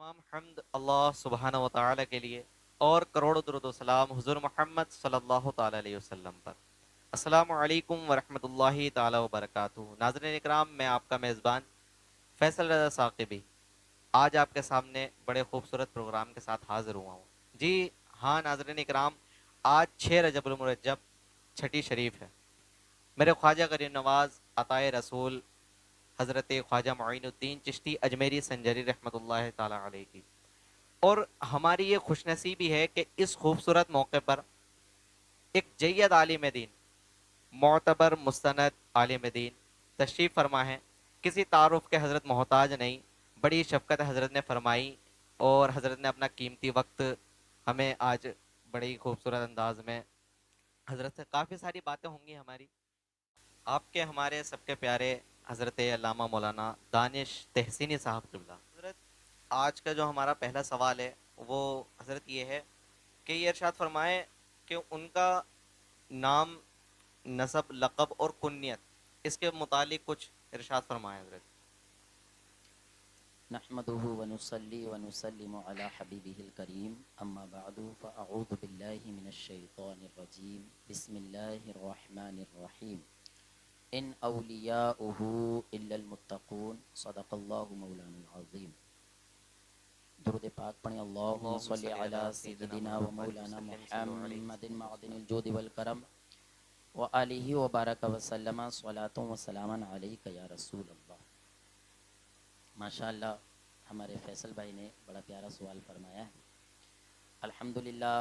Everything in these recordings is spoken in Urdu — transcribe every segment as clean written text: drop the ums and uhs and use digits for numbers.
تمام حمد اللہ سبحانہ و تعالی کے لیے اور کروڑوں درود و سلام حضور محمد صلی اللہ تعالی علیہ وسلم پر۔ السلام علیکم ورحمۃ اللہ تعالی وبرکاتہ۔ ناظرین اکرام، میں آپ کا میزبان فیصل رضا ثاقبی آج آپ کے سامنے بڑے خوبصورت پروگرام کے ساتھ حاضر ہوا ہوں۔ جی ہاں ناظرین اکرام، آج 6 رجب المرجب چھٹی شریف ہے۔ میرے خواجہ غریب نواز عطائے رسول حضرت خواجہ معین الدین چشتی اجمیری سنجری رحمۃ اللہ تعالی علیہ کی، اور ہماری یہ خوش نصیبی ہے کہ اس خوبصورت موقع پر ایک جید عالم دین، معتبر مستند عالم دین تشریف فرما ہے۔ کسی تعارف کے حضرت محتاج نہیں، بڑی شفقت حضرت نے فرمائی اور حضرت نے اپنا قیمتی وقت ہمیں آج بڑے ہی خوبصورت انداز میں حضرت سے کافی ساری باتیں ہوں گی ہماری، آپ کے ہمارے سب کے پیارے حضرت علامہ مولانا دانش تحسینی صاحب قبلہ۔ حضرت آج کا جو ہمارا پہلا سوال ہے وہ حضرت یہ ہے کہ یہ ارشاد فرمائیں کہ ان کا نام، نسب، لقب اور کنیت، اس کے متعلق کچھ ارشاد فرمائیں حضرت۔ نحمده ونصلي ونسلم على حبيبه الكريم أما بعد فأعوذ بالله من الشيطان الرجيم بسم الله الرحمن الرحيم إن أولياؤه إلا المتقون صدق الله مولانا العظيم۔ درود پاک پڑھیں، اللہم اللہم صلی صلی علی علی سیدنا سیدنا و محمد مولانا وسلم، صلو علیہ محمد وسلم معدن وسلم۔ الجود والکرم وآلہ وبارک وسلم صلاۃ و سلام علیک یا رسول اللہ۔ ماشاءاللہ ہمارے فیصل بھائی نے بڑا پیارا سوال فرمایا ہے۔ الحمدللہ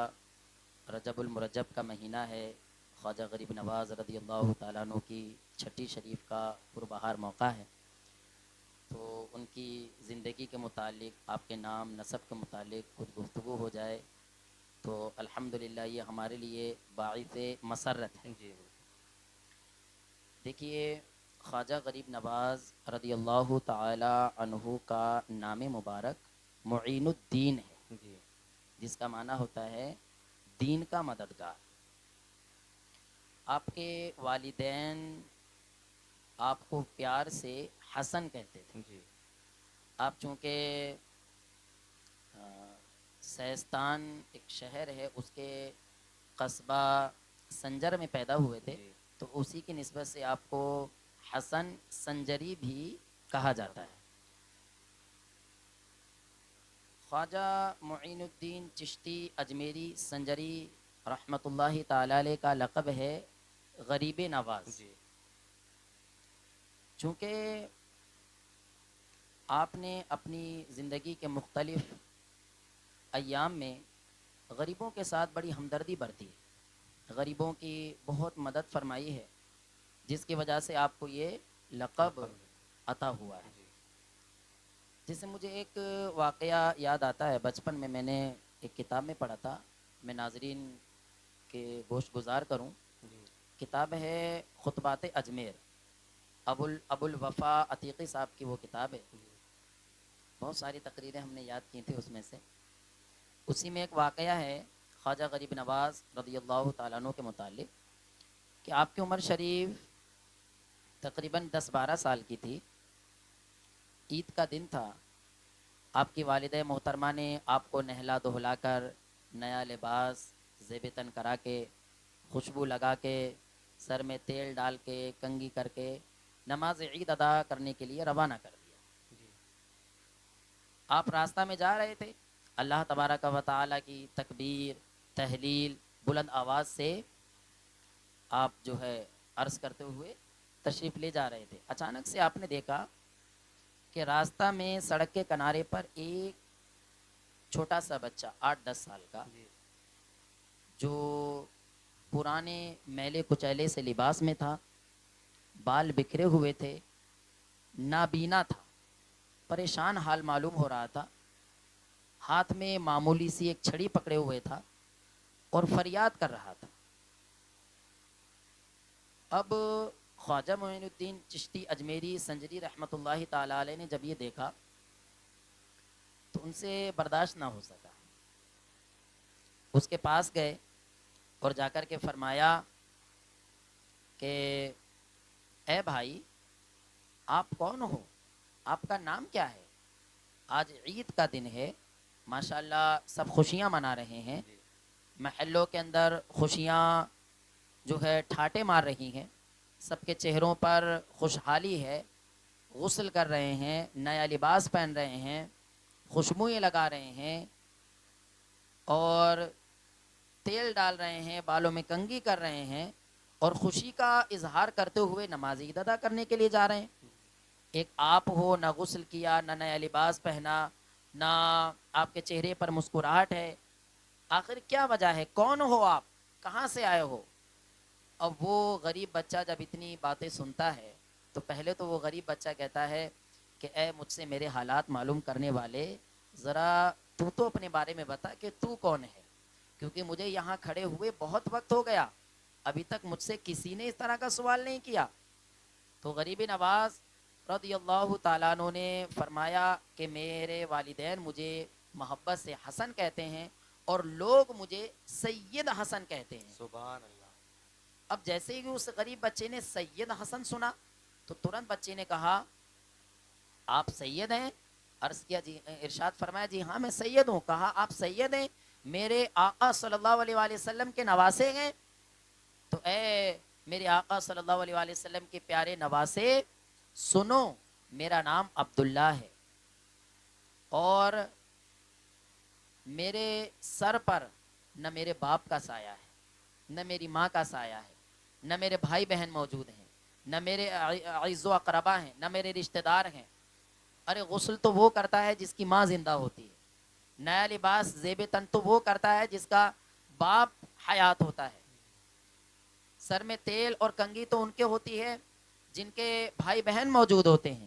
رجب المرجب کا مہینہ ہے، خواجہ غریب نواز رضی اللہ تعالیٰ عنہ کی چھٹی شریف کا پربہار موقع ہے، تو ان کی زندگی کے متعلق، آپ کے نام نسب کے متعلق کچھ گفتگو ہو جائے تو الحمدللہ یہ ہمارے لیے باعث مسرت ہے۔ جی دیکھیے، خواجہ غریب نواز رضی اللہ تعالی عنہ کا نام مبارک معین الدین ہے، جی جس کا معنی ہوتا ہے دین کا مددگار۔ آپ کے والدین آپ کو پیار سے حسن کہتے تھے۔ جی آپ چونکہ سیستان ایک شہر ہے، اس کے قصبہ سنجر میں پیدا ہوئے تھے، جی تو اسی کی نسبت سے آپ کو حسن سنجری بھی کہا جاتا ہے۔ خواجہ معین الدین چشتی اجمیری سنجری رحمۃ اللہ تعالی علیہ کا لقب ہے غریب نواز۔ جی چونکہ آپ نے اپنی زندگی کے مختلف ایام میں غریبوں کے ساتھ بڑی ہمدردی برتی ہے، غریبوں کی بہت مدد فرمائی ہے، جس کی وجہ سے آپ کو یہ لقب عطا ہوا ہے۔ جی جس سے مجھے ایک واقعہ یاد آتا ہے، بچپن میں نے ایک کتاب میں پڑھا تھا، میں ناظرین کے گوش گزار کروں۔ جی کتاب ہے خطبات اجمیر، ابو الوفا عتیقی صاحب کی وہ کتاب ہے۔ بہت ساری تقریریں ہم نے یاد کی تھیں اس میں سے، اسی میں ایک واقعہ ہے خواجہ غریب نواز رضی اللہ تعالیٰ عنہ کے متعلق کہ آپ کی عمر شریف تقریباً 10-12 سال کی تھی۔ عید کا دن تھا، آپ کی والدہ محترمہ نے آپ کو نہلا دہلا کر نیا لباس زیب تن کرا کے، خوشبو لگا کے، سر میں تیل ڈال کے، کنگھی کر کے نماز عید ادا کرنے کے لیے روانہ کر دیا۔ آپ راستہ میں جا رہے تھے، اللہ تبارک و تعالیٰ کی تکبیر تحلیل بلند آواز سے آپ جو ہے عرض کرتے ہوئے تشریف لے جا رہے تھے۔ اچانک سے آپ نے دیکھا کہ راستہ میں سڑک کے کنارے پر ایک چھوٹا سا بچہ 8-10 سال کا، جی جو پرانے میلے کچیلے سے لباس میں تھا، بال بکھرے ہوئے تھے، نابینا تھا، پریشان حال معلوم ہو رہا تھا، ہاتھ میں معمولی سی ایک چھڑی پکڑے ہوئے تھا اور فریاد کر رہا تھا۔ اب خواجہ معین الدین چشتی اجمیری سنجری رحمۃ اللہ تعالی علیہ نے جب یہ دیکھا تو ان سے برداشت نہ ہو سکا، اس کے پاس گئے اور جا کر کے فرمایا کہ اے بھائی، آپ کون ہو؟ آپ کا نام کیا ہے؟ آج عید کا دن ہے، ماشاءاللہ سب خوشیاں منا رہے ہیں، جی محلوں کے اندر خوشیاں جو ہے ٹھاٹے مار رہی ہیں، سب کے چہروں پر خوشحالی ہے، غسل کر رہے ہیں، نیا لباس پہن رہے ہیں، خوشبوئیں لگا رہے ہیں اور تیل ڈال رہے ہیں، بالوں میں کنگھی کر رہے ہیں اور خوشی کا اظہار کرتے ہوئے نماز عید ادا کرنے کے لیے جا رہے ہیں۔ ایک آپ ہو، نہ غسل کیا، نہ نیا لباس پہنا، نہ آپ کے چہرے پر مسکراہٹ ہے، آخر کیا وجہ ہے؟ کون ہو آپ؟ کہاں سے آئے ہو؟ اب وہ غریب بچہ جب اتنی باتیں سنتا ہے تو پہلے تو وہ غریب بچہ کہتا ہے کہ اے مجھ سے میرے حالات معلوم کرنے والے، ذرا تو اپنے بارے میں بتا کہ تو کون ہے، کیونکہ مجھے یہاں کھڑے ہوئے بہت وقت ہو گیا، ابھی تک مجھ سے کسی نے اس طرح کا سوال نہیں کیا۔ تو غریب نواز رضی اللہ تعالیٰ عنہ نے فرمایا کہ میرے والدین مجھے محبت سے حسن کہتے ہیں اور لوگ مجھے سید حسن کہتے ہیں۔ سبحان اللہ۔ اب جیسے ہی اس غریب بچے نے سید حسن سنا تو ترنت بچے نے کہا آپ سید ہیں؟ عرض کیا جی، ارشاد فرمایا جی ہاں میں سید ہوں۔ کہا آپ سید ہیں، میرے آقا صلی اللہ علیہ وآلہ وسلم کے نواسے ہیں؟ تو اے میرے آقا صلی اللہ علیہ وآلہ وسلم کے پیارے نواسے سنو، میرا نام عبداللہ ہے اور میرے سر پر نہ میرے باپ کا سایہ ہے، نہ میری ماں کا سایہ ہے، نہ میرے بھائی بہن موجود ہیں، نہ میرے اعز و اقربا ہیں، نہ میرے رشتہ دار ہیں۔ ارے غسل تو وہ کرتا ہے جس کی ماں زندہ ہوتی ہے، نیا لباس زیب تن تو وہ کرتا ہے جس کا باپ حیات ہوتا ہے، سر میں تیل اور کنگھی تو ان کے ہوتی ہے جن کے بھائی بہن موجود ہوتے ہیں،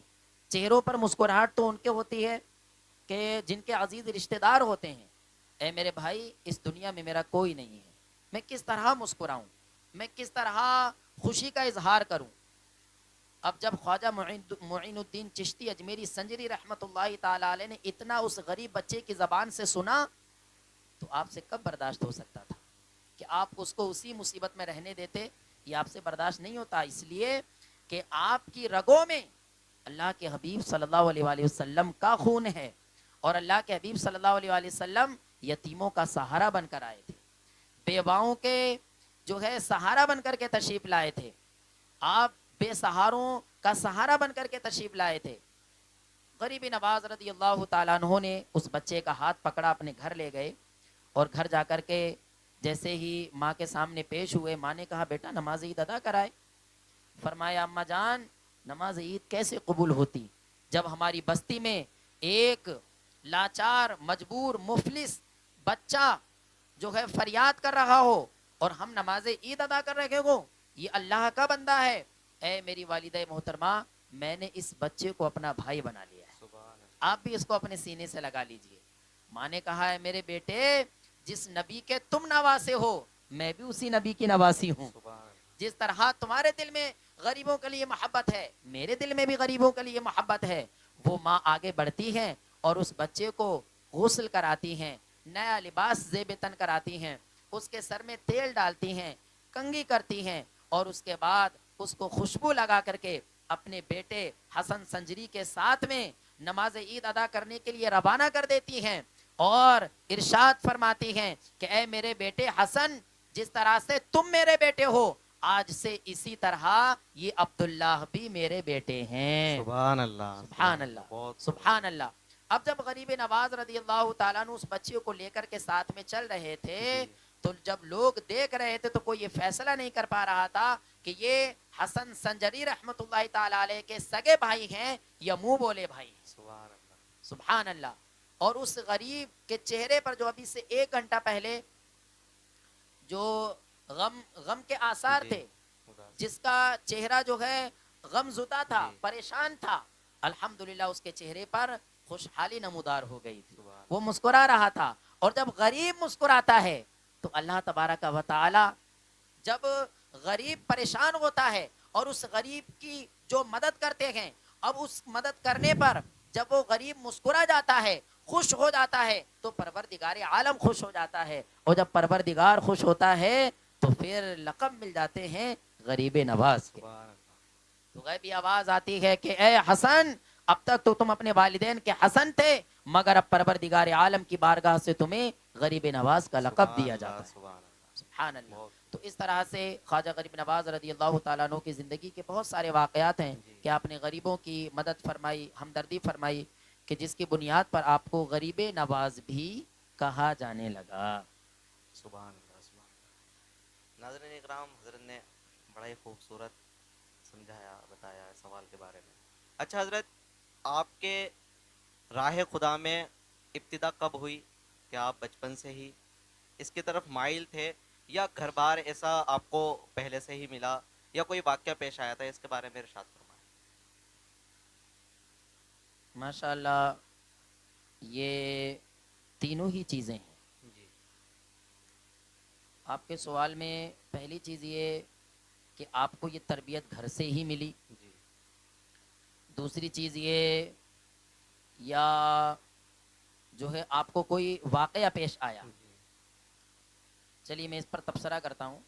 چہروں پر مسکراہٹ تو ان کے ہوتی ہے کہ جن کے عزیز رشتہ دار ہوتے ہیں۔ اے میرے بھائی، اس دنیا میں میرا کوئی نہیں ہے، میں کس طرح مسکراؤں، میں کس طرح خوشی کا اظہار کروں؟ اب جب خواجہ معین الدین چشتی اجمیری سنجری رحمۃ اللہ تعالی علیہ نے اتنا اس غریب بچے کی زبان سے سنا تو آپ سے کب برداشت ہو سکتا تھا کہ آپ اس کو اسی مصیبت میں رہنے دیتے؟ یہ آپ سے برداشت نہیں ہوتا، اس لیے کہ آپ کی رگوں میں اللہ کے حبیب صلی اللہ علیہ وآلہ وسلم کا خون ہے اور اللہ کے حبیب صلی اللہ علیہ وآلہ وسلم یتیموں کا سہارا بن کر آئے تھے، بیواؤں کے جو ہے سہارا بن کر کے تشریف لائے تھے، آپ بے سہاروں کا سہارا بن کر کے تشریف لائے تھے۔ غریب نواز رضی اللہ تعالیٰ عنہ نے اس بچے کا ہاتھ پکڑا، اپنے گھر لے گئے اور گھر جا کر کے جیسے ہی ماں کے سامنے پیش ہوئے، ماں نے کہا بیٹا نماز عید ادا کرائے۔ فرمایا اماں جان نماز عید کیسے قبول ہوتی جب ہماری بستی میں ایک لاچار مجبور مفلس بچہ جو ہے فریاد کر رہا ہو اور ہم نماز عید ادا کر رہے ہو، یہ اللہ کا بندہ ہے۔ اے میری والدہ محترمہ، میں نے اس بچے کو اپنا بھائی بنا لیا ہے، سبحان اللہ۔ آپ بھی اس کو اپنے سینے سے لگا لیجئے۔ ماں نے کہا ہے میرے بیٹے، جس نبی کے تم نواسے ہو میں بھی اسی نبی کی نواسی ہوں، سبحان اللہ۔ جس طرح تمہارے دل میں غریبوں کے لیے محبت ہے میرے دل میں بھی غریبوں کے لیے محبت ہے۔ وہ ماں آگے بڑھتی ہیں اور اس بچے کو غسل کراتی ہیں، نیا لباس زیب تن کراتی ہیں، اس کے سر میں تیل ڈالتی ہیں، کنگھی کرتی ہیں اور اس کے بعد اس کو خوشبو لگا کر کے اپنے بیٹے حسن سنجری کے ساتھ میں نماز عید ادا کرنے کے لیے روانہ کر دیتی ہیں اور ارشاد فرماتی ہیں کہ اے میرے بیٹے حسن، جس طرح سے تم میرے بیٹے ہو آج سے اسی طرح یہ عبداللہ بھی میرے بیٹے ہیں۔ سبحان اللہ۔ سبحان اللہ، بہت سبحان اللہ۔ اب جب غریب نواز رضی اللہ تعالیٰ عنہ اس بچے کو لے کر کے ساتھ میں چل رہے تھے جی۔ تو جب لوگ دیکھ رہے تھے تو کوئی یہ فیصلہ نہیں کر پا رہا تھا کہ یہ حسن سنجری رحمت اللہ تعالیٰ علیہ کے سگے بھائی ہیں یا منہ بولے بھائی ہیں۔ سبحان اللہ۔ سبحان اللہ۔ اور اس غریب کے چہرے پر جو ابھی سے 1 گھنٹہ پہلے جو غم کے آثار جی۔ تھے، جس کا چہرہ جو ہے غم زدہ تھا، جی۔ پریشان تھا، الحمدللہ اس کے چہرے پر خوشحالی نمودار ہو گئی تھی، سبحان وہ مسکرا رہا تھا۔ اور جب غریب مسکراتا ہے تو اللہ تبارک و تعالی جب غریب پریشان ہوتا ہے اور اس غریب کی جو مدد کرتے ہیں، اب اس مدد کرنے پر جب وہ غریب مسکرا جاتا ہے، خوش ہو جاتا ہے تو پروردگار عالم خوش ہو جاتا ہے، اور جب پروردگار خوش ہوتا ہے تو پھر لقب مل جاتے ہیں غریب نواز کے۔ سبحان اللہ۔ تو غیبی آواز آتی ہے کہ اے حسن، اب تک تو تم اپنے والدین کے حسن تھے، مگر اب پروردگار عالم کی بارگاہ سے تمہیں غریب نواز کا لقب دیا جاتا ہے۔ سبحان اللہ، سبحان اللہ۔ بہت تو اس طرح سے خواجہ غریب نواز رضی اللہ تعالیٰ عنہ کی زندگی کے بہت سارے واقعات ہیں جی کہ آپ نے غریبوں کی مدد فرمائی، ہمدردی فرمائی، کہ جس کی بنیاد پر آپ کو غریب نواز بھی کہا جانے لگا۔ سبحان اللہ، سبحان اللہ۔ ناظرین اکرام، حضرت نے بڑا ہی خوبصورت سمجھایا، بتایا اس سوال کے بارے میں۔ اچھا حضرت، آپ کے راہ خدا میں ابتدا کب ہوئی؟ کہ آپ بچپن سے ہی اس کی طرف مائل تھے، یا گھر بار ایسا آپ کو پہلے سے ہی ملا، یا کوئی واقعہ پیش آیا تھا؟ اس کے بارے میں ارشاد فرمائیں۔ ماشاء اللہ، یہ تینوں ہی چیزیں ہیں۔ جی آپ کے سوال میں پہلی چیز یہ کہ آپ کو یہ تربیت گھر سے ہی ملی، جی دوسری چیز یہ یا جو ہے آپ کو کوئی واقعہ پیش آیا۔ جی چلیے میں اس پر تبصرہ کرتا ہوں۔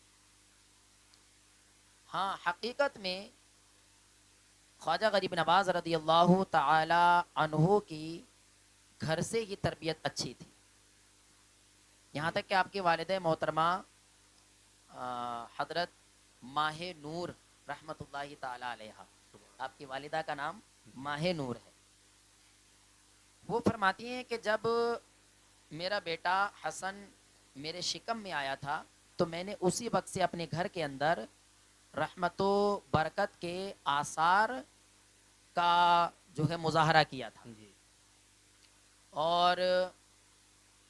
ہاں، حقیقت میں خواجہ غریب نواز رضی اللہ تعالی عنہ کی گھر سے ہی تربیت اچھی تھی، یہاں تک کہ آپ کی والدہ محترمہ حضرت ماہ نور رحمۃ اللہ تعالی علیہ، آپ کی والدہ کا نام ماہ نور ہے، وہ فرماتی ہیں کہ جب میرا بیٹا حسن میرے شکم میں آیا تھا تو میں نے اسی وقت سے اپنے گھر کے اندر رحمت و برکت کے آثار کا جو ہے مظاہرہ کیا تھا، جی اور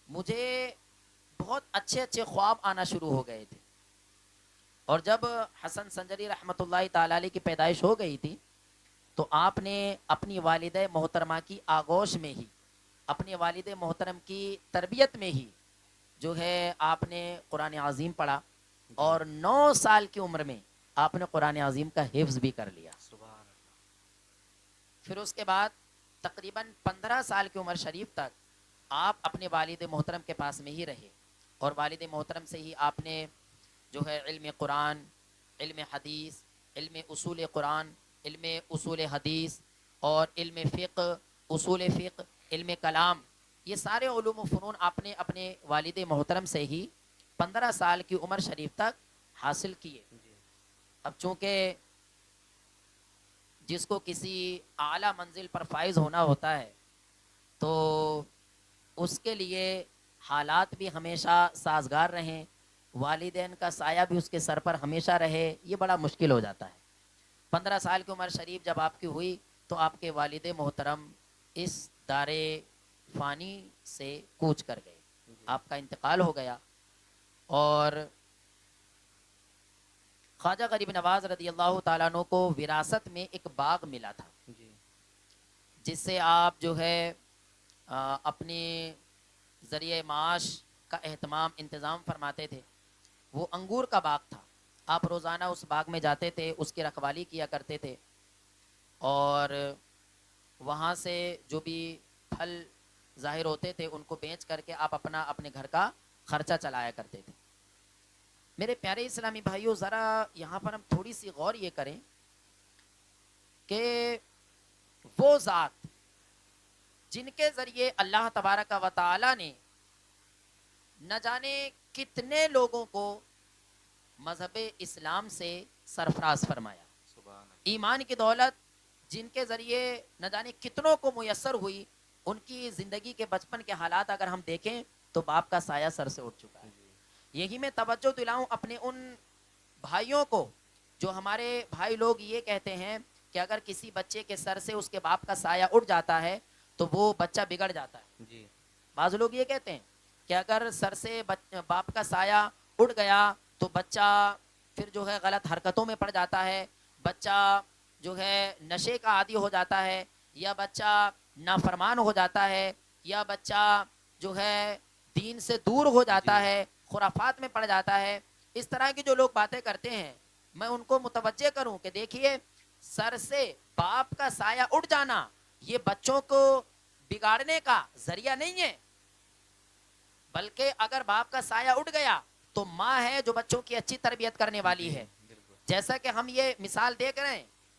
مجھے بہت اچھے اچھے خواب آنا شروع ہو گئے تھے، اور جب حسن سنجری رحمۃ اللہ تعالی علیہ کی پیدائش ہو گئی تھی تو آپ نے اپنی والدہ محترمہ کی آغوش میں ہی، اپنے والد محترم کی تربیت میں ہی جو ہے آپ نے قرآن عظیم پڑھا، اور 9 سال کی عمر میں آپ نے قرآن عظیم کا حفظ بھی کر لیا۔ سبحان اللہ۔ پھر اس کے بعد تقریباً 15 سال کی عمر شریف تک آپ اپنے والد محترم کے پاس میں ہی رہے، اور والد محترم سے ہی آپ نے جو ہے علم قرآن، علم حدیث، علم اصول قرآن، علم اصول حدیث، اور علم فقہ، اصول فقہ، علم کلام، یہ سارے علوم و فنون آپ نے اپنے والد محترم سے ہی 15 سال کی عمر شریف تک حاصل کیے۔ جی اب چونکہ جس کو کسی اعلیٰ منزل پر فائز ہونا ہوتا ہے تو اس کے لیے حالات بھی ہمیشہ سازگار رہیں، والدین کا سایہ بھی اس کے سر پر ہمیشہ رہے، یہ بڑا مشکل ہو جاتا ہے۔ 15 سال کی عمر شریف جب آپ کی ہوئی تو آپ کے والد محترم اس دار فانی سے کوچ کر گئے، آپ کا انتقال ہو گیا، اور خواجہ غریب نواز رضی اللہ تعالیٰ عنہ کو وراثت میں ایک باغ ملا تھا، جی جس سے آپ جو ہے اپنے ذریعہ معاش کا اہتمام انتظام فرماتے تھے۔ وہ انگور کا باغ تھا، آپ روزانہ اس باغ میں جاتے تھے، اس کی رکھوالی کیا کرتے تھے، اور وہاں سے جو بھی پھل ظاہر ہوتے تھے ان کو بیچ کر کے آپ اپنے گھر کا خرچہ چلایا کرتے تھے۔ میرے پیارے اسلامی بھائیوں، ذرا یہاں پر ہم تھوڑی سی غور یہ کریں کہ وہ ذات جن کے ذریعے اللہ تبارک و تعالی نے نہ جانے کتنے لوگوں کو مذہب اسلام سے سرفراز فرمایا، سبحان اللہ۔ ایمان کی دولت جن کے ذریعے نہ جانے کتنوں کو میسر ہوئی، ان کی زندگی کے بچپن کے حالات اگر ہم دیکھیں تو باپ کا سایہ سر سے اٹھ چکا ہے۔ جی یہی میں توجہ دلاؤں اپنے ان بھائیوں کو جو ہمارے بھائی لوگ یہ کہتے ہیں کہ اگر کسی بچے کے سر سے اس کے باپ کا سایہ اٹھ جاتا ہے تو وہ بچہ بگڑ جاتا ہے۔ جی بعض لوگ یہ کہتے ہیں کہ اگر سر سے باپ کا سایہ اٹھ گیا تو بچہ پھر جو ہے غلط حرکتوں میں پڑ جاتا ہے، بچہ جو ہے نشے کا عادی ہو جاتا ہے، یا بچہ نافرمان ہو جاتا ہے، یا بچہ جو ہے دین سے دور ہو جاتا جی ہے، خرافات میں پڑ جاتا ہے۔ اس طرح کی جو لوگ باتیں کرتے ہیں میں ان کو متوجہ کروں کہ دیکھیے، سر سے باپ کا سایہ اٹھ جانا یہ بچوں کو بگاڑنے کا ذریعہ نہیں ہے، بلکہ اگر باپ کا سایہ اٹھ گیا تو ماں ہے جو بچوں کی اچھی تربیت کرنے والی جی ہے۔ بالکل۔ جیسا کہ ہم یہ مثال دیکھ رہے ہیں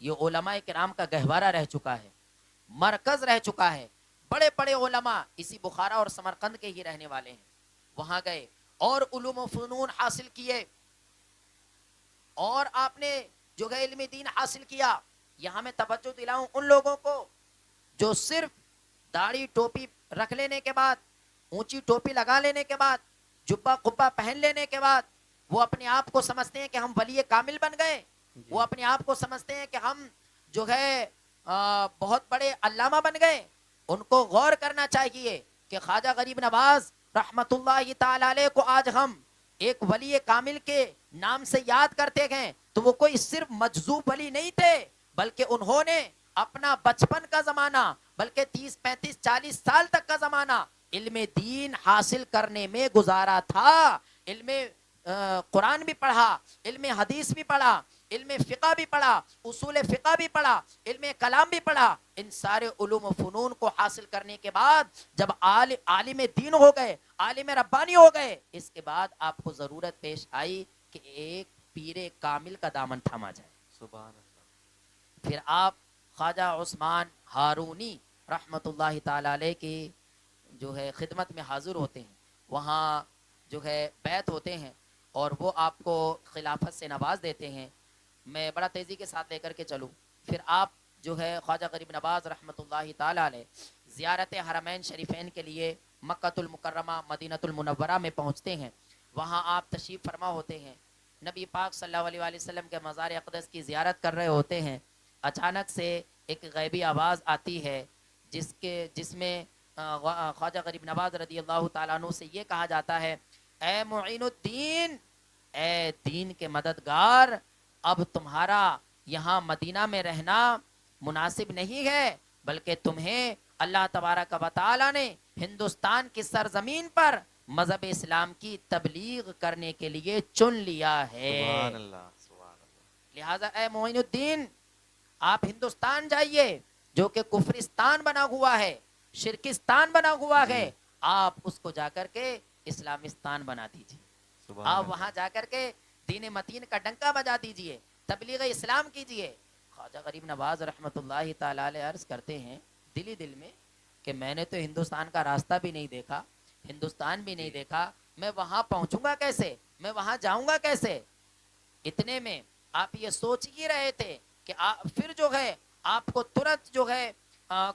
یہ علماء کرام کا گہوارہ رہ چکا ہے، مرکز رہ چکا ہے. بڑے بڑے علماء اسی بخارا اور سمرقند کے ہی رہنے والے ہیں. وہاں گئے اور علوم و فنون حاصل کیے، اور آپ نے جو ہے علم دین حاصل کیا. یہاں میں توجہ دلاؤں ان لوگوں کو جو صرف داڑھی ٹوپی رکھ لینے کے بعد، اونچی ٹوپی لگا لینے کے بعد، جبہ قبہ پہن لینے کے بعد وہ اپنے آپ کو سمجھتے ہیں کہ ہم ولی کامل بن گئے. وہ اپنے آپ کو سمجھتے ہیں کہ ہم جو ہے بہت بڑے علامہ بن گئے. ان کو غور کرنا چاہیے کہ خواجہ غریب نواز رحمت اللہ تعالی علیہ کو آج ہم ایک ولی کامل کے نام سے یاد کرتے ہیں تو وہ کوئی صرف مجذوب ولی نہیں تھے، بلکہ انہوں نے اپنا بچپن کا زمانہ، بلکہ 30 35 40 سال تک کا زمانہ علم دین حاصل کرنے میں گزارا تھا. علم قرآن بھی پڑھا، علم حدیث بھی پڑھا، علم فقہ بھی پڑھا، اصول فقہ بھی پڑھا، علم کلام بھی پڑھا. ان سارے علوم و فنون کو حاصل کرنے کے بعد جب عالم دین ہو گئے، عالم ربانی ہو گئے، اس کے بعد آپ کو ضرورت پیش آئی کہ ایک پیر کامل کا دامن تھاما جائے. سبحان اللہ. پھر آپ خواجہ عثمان ہارونی رحمت اللہ تعالی علیہ کی جو ہے خدمت میں حاضر ہوتے ہیں. وہاں جو ہے بیعت ہوتے ہیں اور وہ آپ کو خلافت سے نواز دیتے ہیں. میں بڑا تیزی کے ساتھ لے کر کے چلوں. پھر آپ جو ہے خواجہ غریب نواز رحمت اللہ تعالی علیہ زیارت حرمین شریفین کے لیے مکۃ المکرمہ مدینۃ المنورہ میں پہنچتے ہیں. وہاں آپ تشریف فرما ہوتے ہیں. نبی پاک صلی اللہ علیہ وآلہ وسلم کے مزار اقدس کی زیارت کر رہے ہوتے ہیں. اچانک سے ایک غیبی آواز آتی ہے جس میں خواجہ غریب نواز رضی اللہ تعالیٰ عنہ سے یہ کہا جاتا ہے، اے معین الدین، اے دین کے مددگار، اب تمہارا یہاں مدینہ میں رہنا مناسب نہیں ہے، بلکہ تمہیں اللہ تبارک و تعالیٰ نے ہندوستان کی سرزمین پر مذہب اسلام کی تبلیغ کرنے کے لیے چن لیا ہے. سبحان اللہ. سبحان اللہ. لہذا اے معین الدین، آپ ہندوستان جائیے جو کہ کفرستان بنا ہوا ہے، شرکستان بنا ہوا جی. ہے، آپ اس کو جا کر کے اسلامستان بنا دیجیے. سبحان آپ اللہ. وہاں جا کر کے دین متین کا ڈنکا بجا دیجیے، تبلیغ اسلام کیجیے. خواجہ غریب نواز رحمت اللہ تعالی علیہ عرض کرتے ہیں دل ہی دل میں کہ میں نے تو ہندوستان کا راستہ بھی نہیں دیکھا، ہندوستان بھی نہیں دیکھا، میں وہاں پہنچوں گا کیسے، میں وہاں جاؤں گا کیسے. اتنے میں آپ یہ سوچ ہی رہے تھے کہ پھر جو ہے آپ کو ترنت جو ہے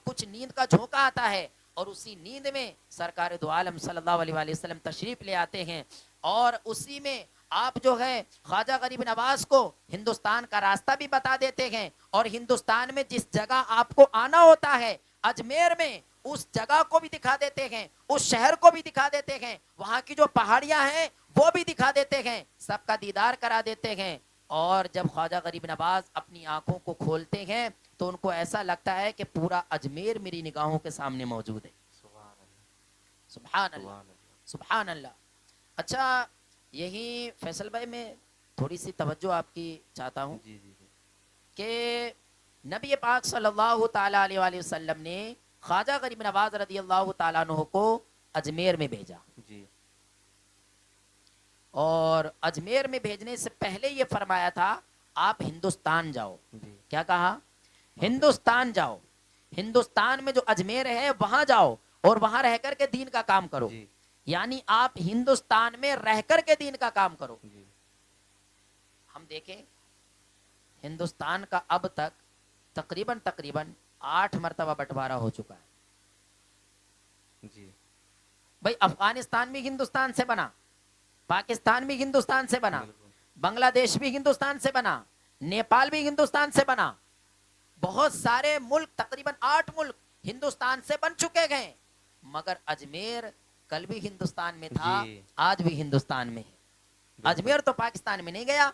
کچھ نیند کا جھونکا آتا ہے، اور اسی نیند میں سرکار دو عالم صلی اللہ علیہ وآلہ وسلم تشریف لے آتے ہیں، اور اسی میں آپ جو ہے خواجہ غریب نواز کو ہندوستان کا راستہ بھی بتا دیتے ہیں، اور ہندوستان میں جس جگہ آپ کو آنا ہوتا ہے اجمیر میں اس جگہ کو بھی دکھا دیتے ہیں، اس شہر کو بھی دکھا دیتے ہیں، وہاں کی جو پہاڑیاں ہیں وہ بھی دکھا دیتے ہیں، سب کا دیدار کرا دیتے ہیں. اور جب خواجہ غریب نواز اپنی آنکھوں کو کھولتے ہیں تو ان کو ایسا لگتا ہے کہ پورا اجمیر میری نگاہوں کے سامنے موجود ہے. سبحان اللہ. سبحان اللہ، سبحان اللہ. سبحان اللہ. اچھا، یہی فیصل بھائی میں تھوڑی سی توجہ آپ کی چاہتا ہوں جی جی جی. کہ نبی پاک صلی اللہ تعالی علیہ وآلہ وسلم نے خواجہ غریب نواز رضی اللہ تعالیٰ عنہ کو اجمیر میں بھیجا، جی. اور اجمیر میں بھیجنے سے پہلے یہ فرمایا تھا آپ ہندوستان جاؤ. جی. کیا کہا؟ ہندوستان جاؤ، ہندوستان میں جو اجمیر ہے وہاں جاؤ اور وہاں رہ کر کے دین کا کام کرو. جی. یعنی آپ ہندوستان میں رہ کر کے دین کا کام کرو. جی. ہم دیکھیں ہندوستان کا اب تک تقریباً 8 مرتبہ بٹوارا ہو چکا ہے. جی. بھائی افغانستان بھی ہندوستان سے بنا، پاکستان بھی ہندوستان سے بنا، بالکل. بنگلہ دیش بھی ہندوستان سے بنا، نیپال بھی ہندوستان سے بنا. بہت سارے ملک، تقریباً 8 ملک ہندوستان سے بن چکے گئے، مگر اجمیر کل بھی ہندوستان میں تھا، جی. آج بھی ہندوستان میں ہے. بالکل. اجمیر تو پاکستان میں نہیں گیا،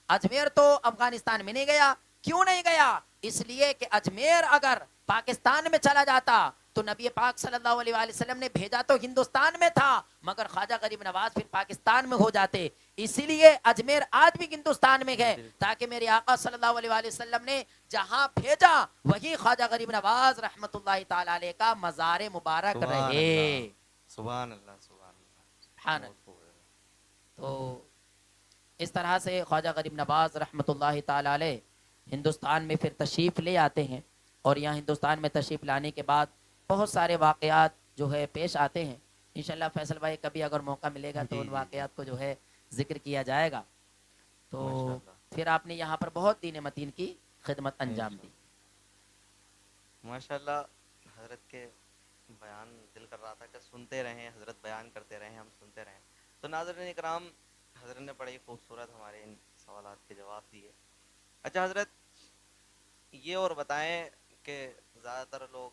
اجمیر تو افغانستان میں نہیں گیا. کیوں نہیں گیا؟ اس لیے کہ اجمیر اگر پاکستان میں چلا جاتا تو نبی پاک صلی اللہ علیہ وآلہ وسلم نے بھیجا تو ہندوستان میں تھا، مگر خواجہ غریب نواز پھر پاکستان میں ہو جاتے. اسی لیے اجمیر آج بھی ہندوستان میں ہے، تاکہ میرے آقا صلی اللہ علیہ وآلہ وسلم نے جہاں بھیجا وہی خواجہ غریب نواز رحمت اللہ تعالی علیہ کا مزار مبارک سبحان رہے. اللہ. سبحان اللہ. سبحان اللہ. سبحان اللہ. بہت خوب ہے. تو اس طرح سے خواجہ غریب نواز رحمت اللہ تعالی علیہ ہندوستان میں پھر تشریف لے آتے ہیں، اور یہاں ہندوستان میں تشریف لانے کے بعد بہت سارے واقعات جو ہے پیش آتے ہیں. انشاءاللہ فیصل بھائی کبھی اگر موقع ملے گا تو جی ان جی جی واقعات کو جو ہے ذکر کیا جائے گا. تو ماشاء اللہ پھر آپ نے یہاں پر بہت دین متین کی خدمت انجام دی. ماشاء اللہ. حضرت کے بیان دل کر رہا تھا کہ سنتے رہیں، حضرت بیان کرتے رہیں، ہم سنتے رہیں. تو ناظرین اکرام، حضرت نے بڑی خوبصورت ہمارے ان سوالات کے جواب دیے. اچھا حضرت، یہ اور بتائیں کہ زیادہ تر لوگ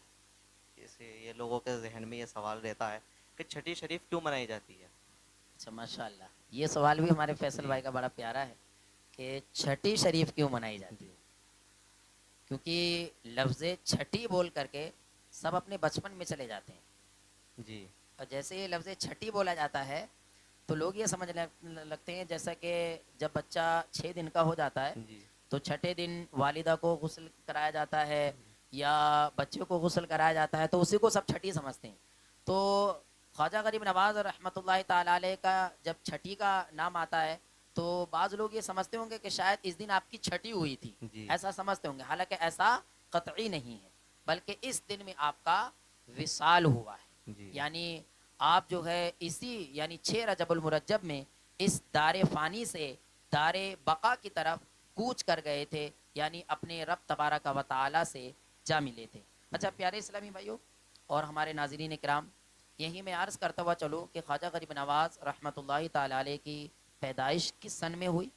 یہ لوگوں کے ذہن میں یہ سوال رہتا ہے کہ چھٹی شریف کیوں منائی جاتی ہے؟ اچھا ماشاء اللہ، یہ سوال بھی ہمارے فیصل جی بھائی کا بڑا پیارا ہے کہ چھٹی شریف کیوں منائی جاتی جی ہے. کیونکہ لفظ چھٹی بول کر کے سب اپنے بچپن میں چلے جاتے ہیں، جی اور جیسے یہ لفظ چھٹی بولا جاتا ہے تو لوگ یہ سمجھنے لگتے ہیں جیسا کہ جب بچہ 6 دن کا ہو جاتا ہے جی تو چھٹے دن والدہ کو غسل کرایا جاتا ہے یا بچے کو غسل کرایا جاتا ہے، تو اسی کو سب چھٹی سمجھتے ہیں. تو خواجہ غریب نواز رحمۃ اللہ تعالی علیہ کا جب چھٹی کا نام آتا ہے تو بعض لوگ یہ سمجھتے ہوں گے کہ شاید اس دن آپ کی چھٹی ہوئی تھی، جی ایسا سمجھتے ہوں گے. حالانکہ ایسا قطعی نہیں ہے، بلکہ اس دن میں آپ کا وصال ہوا ہے. جی یعنی آپ جو ہے اسی یعنی 6 رجب المرجب میں اس دار فانی سے دار بقا کی طرف کوچ کر گئے تھے، یعنی اپنے رب تبارک و تعالی سے جا ملے تھے. اچھا پیارے اسلامی بھائیوں اور ہمارے ناظرین کرام، یہی میں عرض کرتا ہوا چلوں کہ خواجہ غریب نواز رحمۃ اللہ تعالی علیہ کی پیدائش کس سن میں ہوئی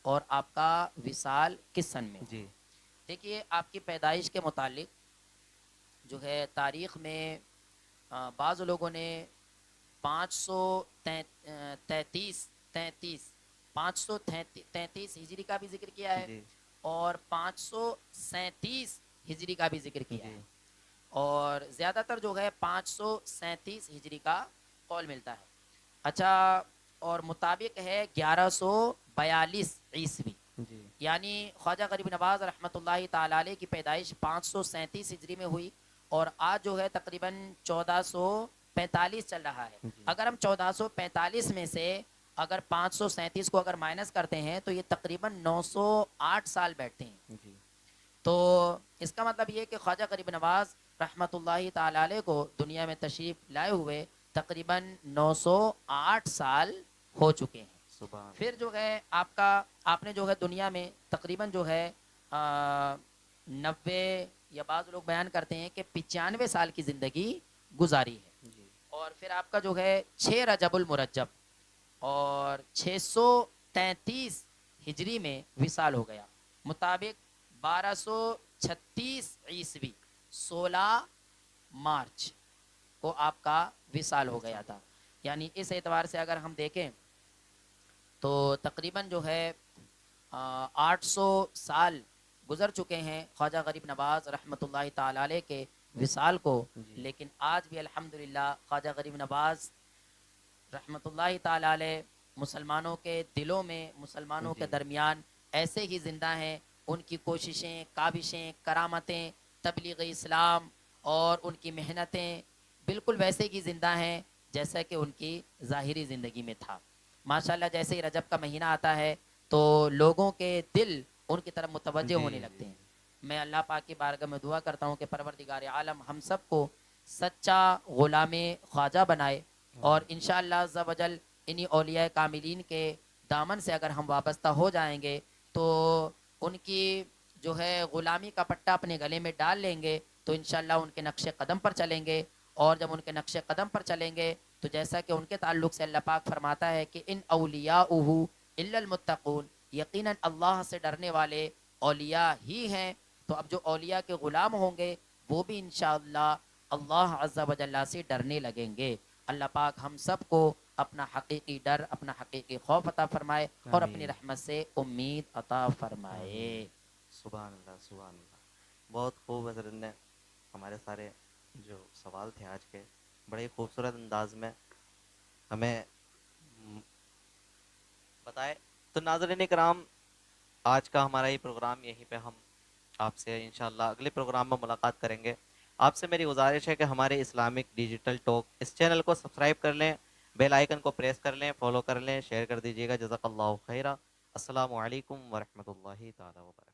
اور آپ کا وصال کس سن میں ہوا. جی دیکھیے آپ کی پیدائش کے متعلق جو ہے تاریخ میں بعض لوگوں نے 533 533 ہجری کا بھی ذکر کیا ہے جی اور 537 ہجری کا بھی ذکر کیا جی ہے، اور زیادہ تر جو ہے 537 ہجری کا قول ملتا ہے. اچھا، اور مطابق ہے 1142 عیسوی. جی یعنی خواجہ غریب نواز رحمۃ اللہ تعالی علیہ کی پیدائش 537 ہجری میں ہوئی، اور آج جو ہے تقریباً 1445 چل رہا ہے. جی اگر ہم 1445 میں سے اگر 537 کو اگر مائنس کرتے ہیں تو یہ تقریباً 908 سال بیٹھتے ہیں. جی تو اس کا مطلب یہ کہ خواجہ غریب نواز رحمۃ اللہ تعالی علیہ کو دنیا میں تشریف لائے ہوئے تقریباً 908 سال ہو چکے ہیں. سبحان پھر اللہ. جو ہے آپ نے جو ہے دنیا میں تقریباً جو ہے 90 یا بعض لوگ بیان کرتے ہیں کہ 95 سال کی زندگی گزاری ہے. جی اور پھر آپ کا جو ہے 6 رجب المرجب اور 633 ہجری میں وصال ہو گیا. مطابق 1236 عیسوی 16 مارچ کو آپ کا وصال ہو گیا تھا. یعنی اس اعتبار سے اگر ہم دیکھیں تو تقریباً جو ہے 800 سال گزر چکے ہیں خواجہ غریب نواز رحمۃ اللہ تعالی علیہ کے وصال کو. جی لیکن آج بھی الحمدللہ خواجہ غریب نواز رحمۃ اللہ تعالی علیہ مسلمانوں کے دلوں میں، مسلمانوں کے جی درمیان ایسے ہی زندہ ہیں. ان کی کوششیں، کاوشیں، کرامتیں، تبلیغ اسلام اور ان کی محنتیں بالکل ویسے ہی زندہ ہیں جیسا کہ ان کی ظاہری زندگی میں تھا. ماشاءاللہ جیسے ہی رجب کا مہینہ آتا ہے تو لوگوں کے دل ان کی طرف متوجہ جی ہونے لگتے ہیں. میں اللہ پاک کی بارگاہ میں دعا کرتا ہوں کہ پروردگار عالم ہم سب کو سچا غلام خواجہ بنائے، اور انشاءاللہ عز و جل انہی اولیاء کاملین کے دامن سے اگر ہم وابستہ ہو جائیں گے تو ان کی جو ہے غلامی کا پٹہ اپنے گلے میں ڈال لیں گے تو انشاءاللہ ان کے نقش قدم پر چلیں گے. اور جب ان کے نقش قدم پر چلیں گے تو جیسا کہ ان کے تعلق سے اللہ پاک فرماتا ہے کہ ان اولیاءہ الا المتقون، یقیناً اللہ سے ڈرنے والے اولیاء ہی ہیں. تو اب جو اولیاء کے غلام ہوں گے وہ بھی انشاءاللہ اللہ عز و جل سے ڈرنے لگیں گے. اللہ پاک ہم سب کو اپنا حقیقی ڈر، اپنا حقیقی خوف عطا فرمائے اور اپنی آمین رحمت سے امید عطا فرمائے. آمین. سبحان اللہ سبحان اللہ. بہت خوب حضرت نے ہمارے سارے جو سوال تھے آج کے بڑے خوبصورت انداز میں ہمیں بتائے. تو ناظرین کرام، آج کا ہمارا یہ پروگرام یہیں پہ ہم آپ سے انشاءاللہ اگلے پروگرام میں ملاقات کریں گے. آپ سے میری گزارش ہے کہ ہمارے اسلامک ڈیجیٹل ٹاک اس چینل کو سبسکرائب کر لیں، بیل آئیکن کو پریس کر لیں، فالو کر لیں، شیئر کر دیجیے گا. جزاک اللہ خیرہ. السلام علیکم ورحمۃ اللہ تعالی وبرکاتہ.